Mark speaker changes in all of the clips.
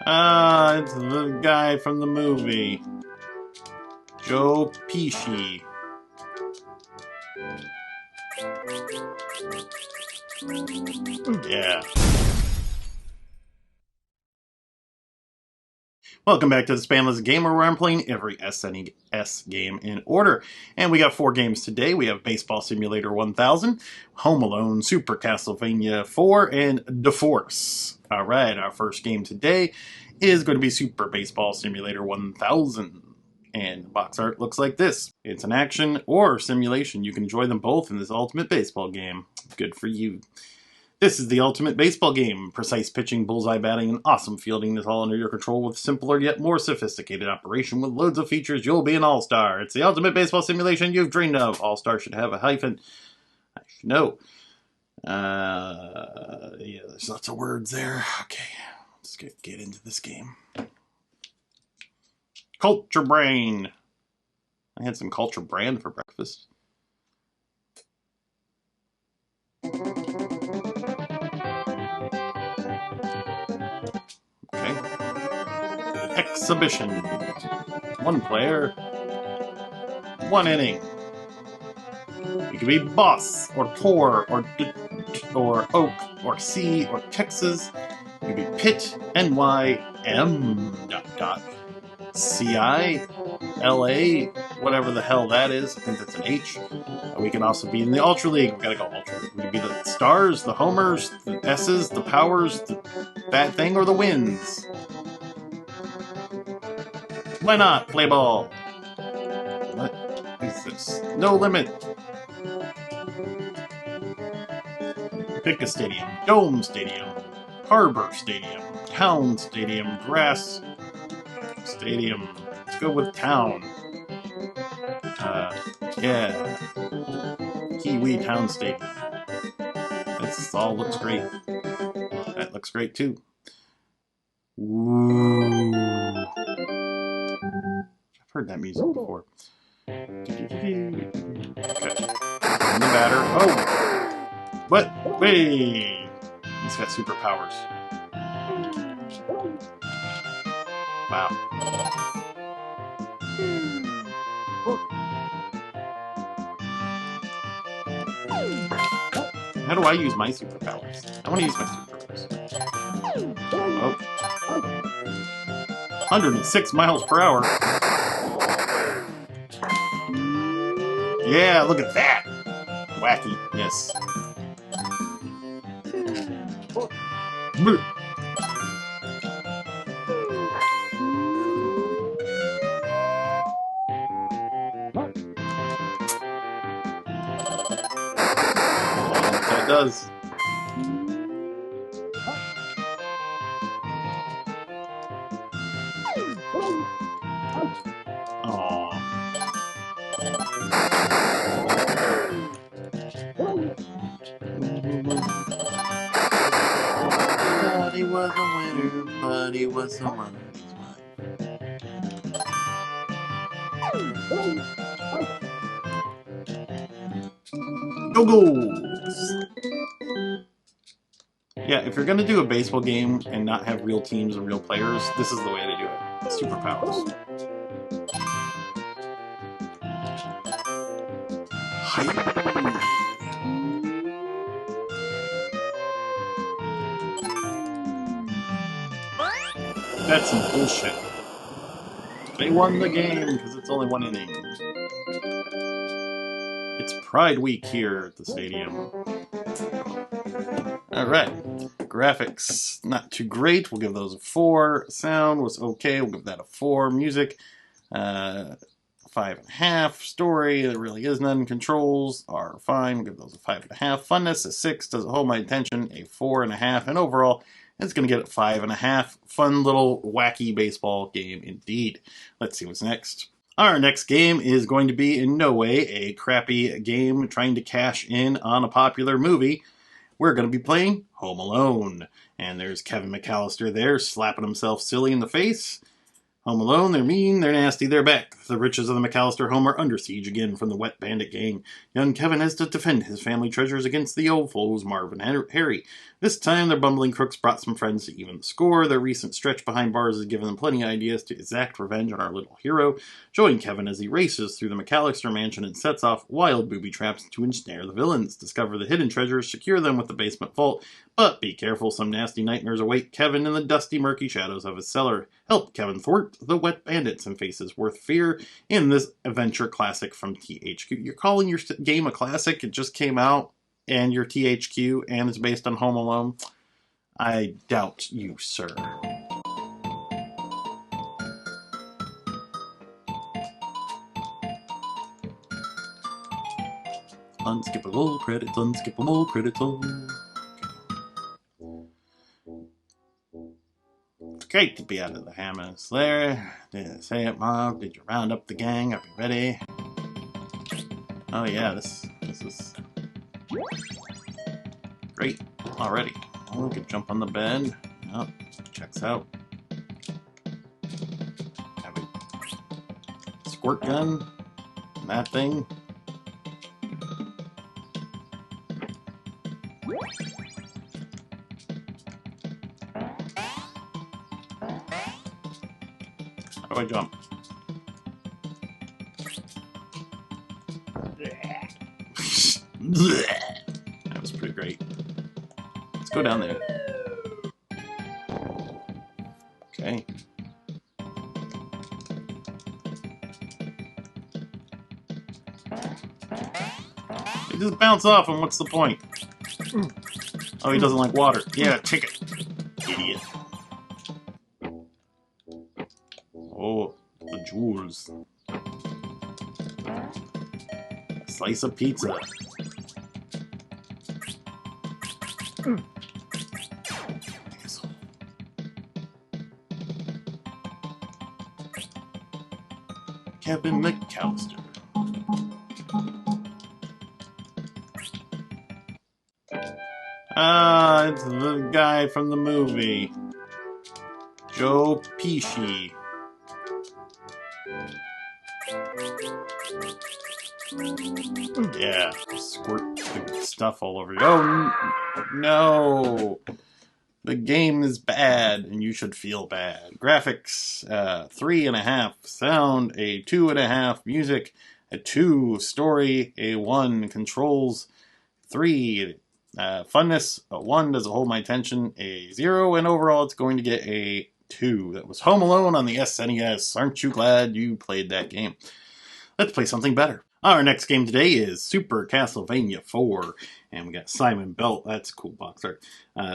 Speaker 1: Ah, it's the guy from the movie. Joe Pesci. Yeah. Welcome back to the Spanless Gamer, where I'm playing every SNES game in order. And we got 4 games today. We have Baseball Simulator 1000, Home Alone, Super Castlevania IV, and DeForce. Alright, our first game today is going to be Super Baseball Simulator 1000. And the box art looks like this. It's an action or simulation. You can enjoy them both in this ultimate baseball game. Good for you. This is the ultimate baseball game. Precise pitching, bullseye batting, and awesome fielding is all under your control with simpler yet more sophisticated operation with loads of features. You'll be an all-star. It's the ultimate baseball simulation you've dreamed of. All-star should have a hyphen. I should know. Yeah, there's lots of words there. Okay, let's get into this game. Culture Brain. I had some Culture Brand for breakfast. Okay. Exhibition. 1 player, 1 inning. You can be Boss, or Tor, or Oak, or C, or Texas. You can be Pitt, NY, M, ... CI, LA, whatever the hell that is. I think that's an H. We can also be in the Ultra League. We gotta go Ultra League. We can be the Stars, the Homers, the S's, the Powers, that thing, or the Wins. Why not? Play ball. What is this? No limit. Pick a stadium. Dome Stadium. Harbor Stadium. Town Stadium. Grass Stadium. Let's go with Town. Yeah. Kiwi Town Stadium. This all looks great. That looks great too. Ooh. I've heard that music before. Okay. And the batter. Oh! What? Wait! He's got superpowers. Wow. How do I use my superpowers? I want to use my superpowers. Oh. 106 miles per hour. Yeah, look at that! Wacky, yes. That does. Aww. Buddy was a winner, Buddy was a winner. Go goals! Yeah, if you're gonna do a baseball game and not have real teams and real players, this is the way to do it. Superpowers. That's some bullshit. They won the game because it's only 1 inning. It's Pride Week here at the stadium. Alright. Graphics, not too great. We'll give those a 4. Sound was okay. We'll give that a 4. Music, 5.5. Story, there really is none. Controls are fine. We'll give those a 5.5. Funness, a 6. Doesn't hold my attention, a 4.5. And overall, it's going to get a 5.5. Fun little wacky baseball game indeed. Let's see what's next. Our next game is going to be in no way a crappy game trying to cash in on a popular movie. We're going to be playing Home Alone. And there's Kevin McAllister there slapping himself silly in the face. Home Alone, they're mean, they're nasty, they're back. The riches of the McAllister home are under siege again from the Wet Bandit gang. Young Kevin has to defend his family treasures against the old foes Marv and Harry. This time, their bumbling crooks brought some friends to even the score. Their recent stretch behind bars has given them plenty of ideas to exact revenge on our little hero. Join Kevin as he races through the McAllister mansion and sets off wild booby traps to ensnare the villains. Discover the hidden treasures, secure them with the basement vault, but be careful, some nasty nightmares await Kevin in the dusty, murky shadows of his cellar. Help Kevin thwart the wet bandits and faces worth fear in this adventure classic from THQ. You're calling your game a classic? It just came out, and you're THQ, and it's based on Home Alone? I doubt you, sir. Unskippable credits, unskippable credits. It's great to be out of the Hammond Slayer. Did I say it, Mom? Did you round up the gang? Are we ready? Oh yeah, this is great already. Oh, we could jump on the bed. Yep, checks out. Have a squirt gun. And that thing. How do I jump? That was pretty great. Let's go down there. Okay. They just bounce off, and what's the point? Oh, he doesn't like water. Yeah, take it. Idiot. Oh, the jewels. Slice of pizza. Kevin McAllister. Ah, it's the guy from the movie. Joe Pesci. Yeah, squirt the stuff all over you. Oh, no! The game is bad, and you should feel bad. Graphics, 3.5. Sound, a 2.5. Music, a 2. Story, a 1. Controls, 3. Funness, a 1. Does it hold my attention? A 0. And overall, it's going to get a 2. That was Home Alone on the SNES. Aren't you glad you played that game? Let's play something better. Our next game today is Super Castlevania IV. And we got Simon that's a cool box art.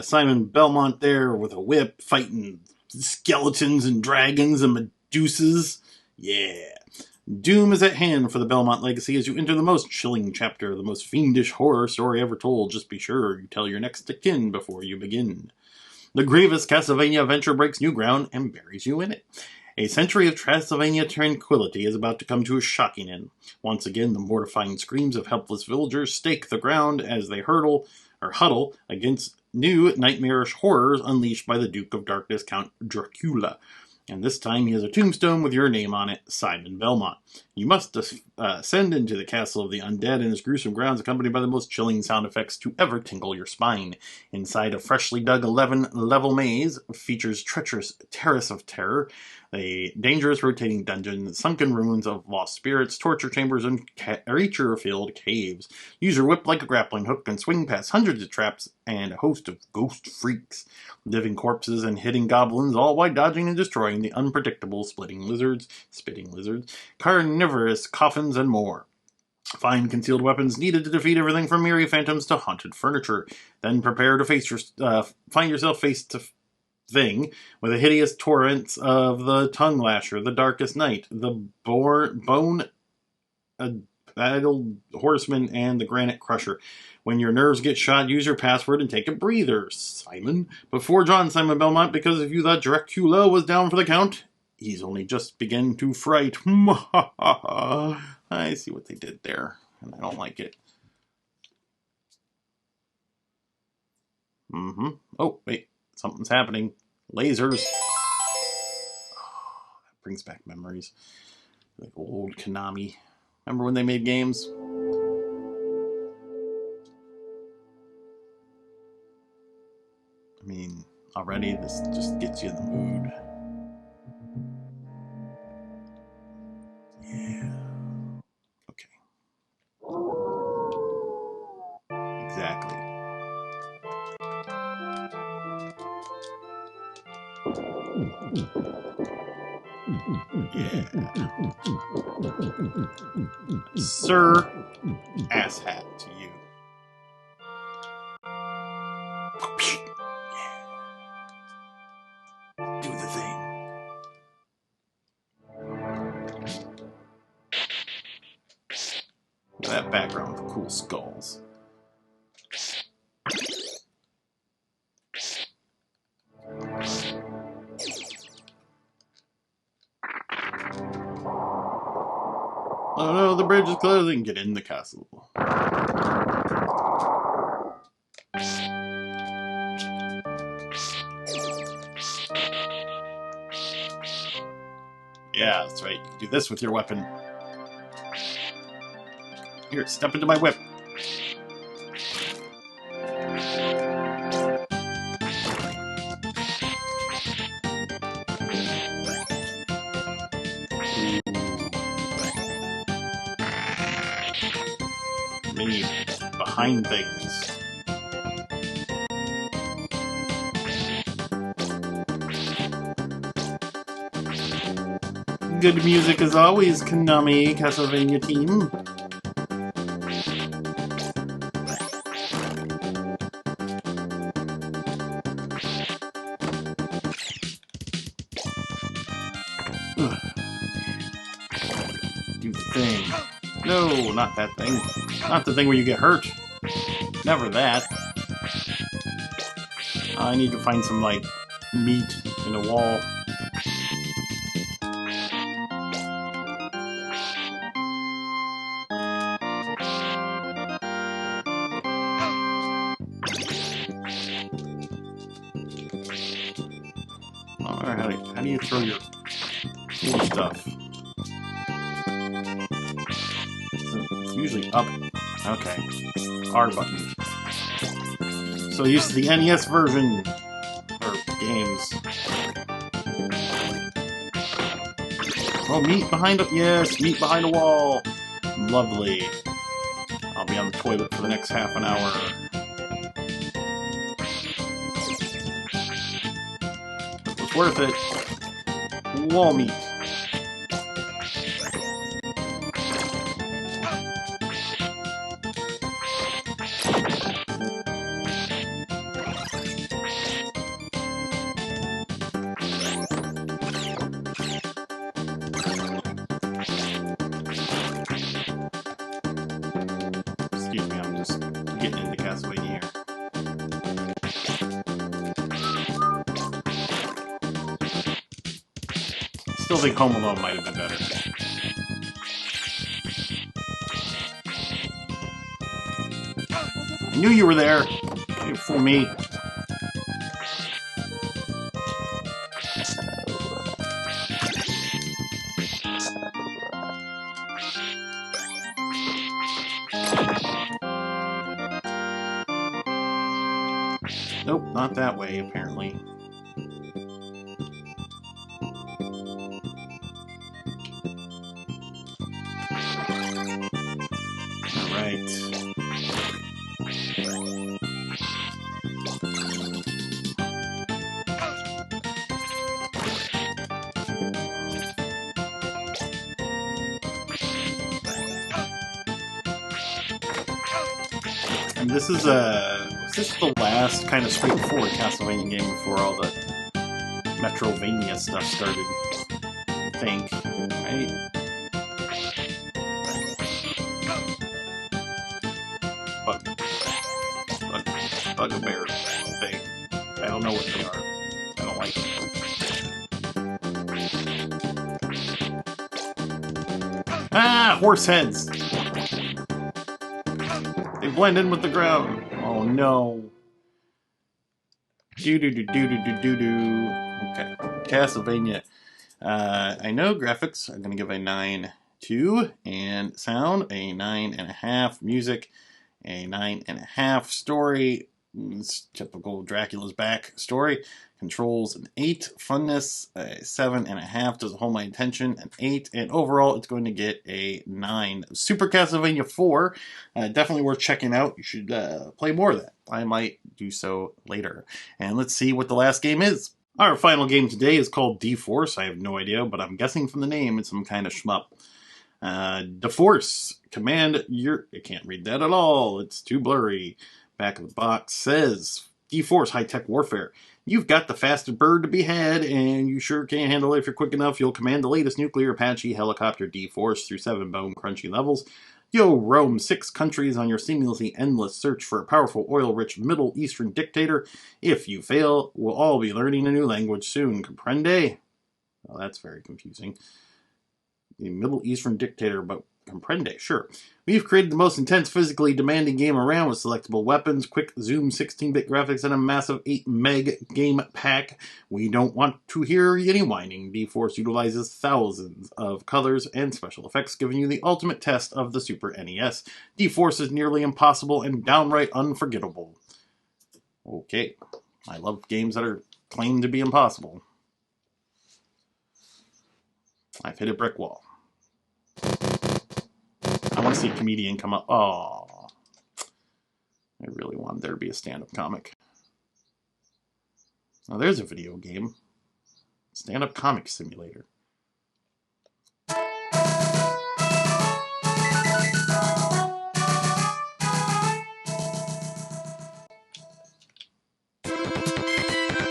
Speaker 1: Simon Belmont there with a whip, fighting skeletons and dragons and medusas. Yeah. Doom is at hand for the Belmont legacy as you enter the most chilling chapter of the most fiendish horror story ever told. Just be sure you tell your next of kin before you begin. The grievous Castlevania adventure breaks new ground and buries you in it. A century of Castlevania tranquility is about to come to a shocking end. Once again, the mortifying screams of helpless villagers stake the ground as they huddle against new nightmarish horrors unleashed by the Duke of Darkness, Count Dracula. And this time he has a tombstone with your name on it, Simon Belmont. You must ascend into the castle of the undead and its gruesome grounds, accompanied by the most chilling sound effects to ever tickle your spine. Inside a freshly dug 11-level maze features treacherous terrace of terror, a dangerous rotating dungeon, sunken ruins of lost spirits, torture chambers, and creature-filled caves. Use your whip like a grappling hook and swing past hundreds of traps and a host of ghost freaks, living corpses, and hidden goblins, all while dodging and destroying the unpredictable spitting lizards, carnivorous coffins, and more. Find concealed weapons needed to defeat everything from eerie phantoms to haunted furniture. Then prepare to find yourself face to thing with a hideous torrents of the tongue lasher, the darkest night, the bone battle horseman, and the granite crusher. When your nerves get shot, use your password and take a breather, Simon. Before John Simon Belmont, because if you thought Dracula was down for the count, he's only just begun to fright. I see what they did there, and I don't like it. Oh, wait. Something's happening. Lasers. Oh, that brings back memories. Like old Konami. Remember when they made games? mean, already this just gets you in the mood. Yeah. Okay. Exactly. Yeah. Sir Asshat to you. Do the thing. That background with the cool skulls. Oh no, the bridge is closing. Get in the castle. Yeah, that's right. You can do this with your weapon. Here, step into my whip. Me behind things. Good music as always, Konami Castlevania team. Ugh. Do the thing. No, not that thing. Not the thing where you get hurt. Never that. I need to find some, like, meat in a wall. Alright, how do you throw your cool stuff? It's usually up. Okay. R button. So used to the NES version. Or games. Oh, meat behind it. Yes, meat behind a wall. Lovely. I'll be on the toilet for the next half an hour. It was worth it. Wall meat. Excuse me, I'm just getting into Castlevania here. Still think Home Alone might have been better. I knew you were there. You fool me. Nope, not that way, apparently. Alright. And this is the last kind of straightforward Castlevania game before all the Metrovania stuff started, I think, right? Bugbear thing. I don't know what they are. I don't like them. Ah! Horse heads! They blend in with the ground. Oh no. Do-do-do-do-do-do-do. Okay. Castlevania. I know graphics. I'm going to give a 9.2. And sound, a 9.5. Music, a 9.5. Story, It's typical Dracula's back story. Controls an 8. Funness, a 7.5. Doesn't hold my attention, an 8. And overall, it's going to get a 9. Super Castlevania IV, definitely worth checking out. You should play more of that. I might do so later. And let's see what the last game is. Our final game today is called D-Force. I have no idea, but I'm guessing from the name it's some kind of shmup. D-Force, command your... I can't read that at all. It's too blurry. Back of the box says, D-Force high-tech warfare. You've got the fastest bird to be had, and you sure can't handle it if you're quick enough. You'll command the latest nuclear Apache helicopter D-Force through 7 bone-crunchy levels. You'll roam 6 countries on your seemingly endless search for a powerful, oil-rich Middle Eastern dictator. If you fail, we'll all be learning a new language soon. Comprende? Well, that's very confusing. The Middle Eastern dictator, but comprende, sure. We've created the most intense, physically demanding game around with selectable weapons, quick zoom 16-bit graphics, and a massive 8-meg game pack. We don't want to hear any whining. D-Force utilizes thousands of colors and special effects, giving you the ultimate test of the Super NES. D-Force is nearly impossible and downright unforgettable. Okay, I love games that are claimed to be impossible. I've hit a brick wall. I want to see a comedian come up. Oh, I really wanted there to be a stand-up comic. Now there's a video game. Stand-up comic simulator.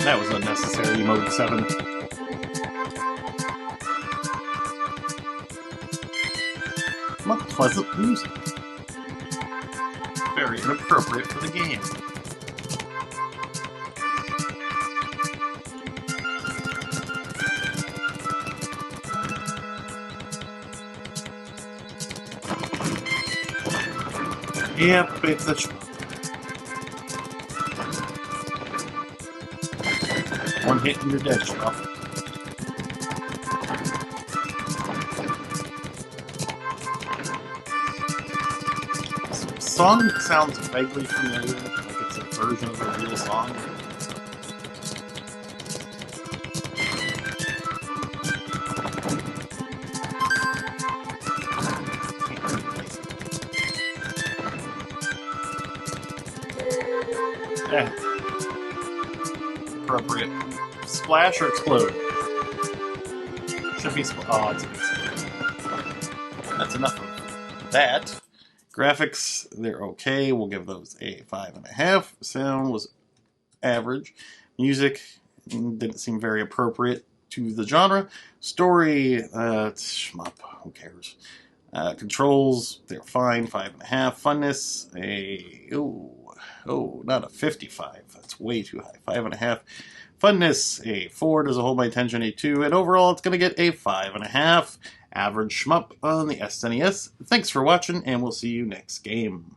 Speaker 1: That was unnecessary, Mode 7. What pleasant music. Very inappropriate for the game. Yep, it's the shmup. One hit and you're dead, shmup. The song sounds vaguely familiar, like it's a version of a real song. Appropriate. Splash or explode? Should be oh, it's a big. That's enough of that. Graphics, they're okay. We'll give those a 5.5. Sound was average. Music didn't seem very appropriate to the genre. Story, it's shmup. Who cares? Controls, they're fine. 5.5. Funness, not a 55. That's way too high. 5.5. Funness, a 4. Doesn't hold my attention. A 2. And overall, it's going to get a 5.5. Average shmup on the SNES. Thanks for watching, and we'll see you next game.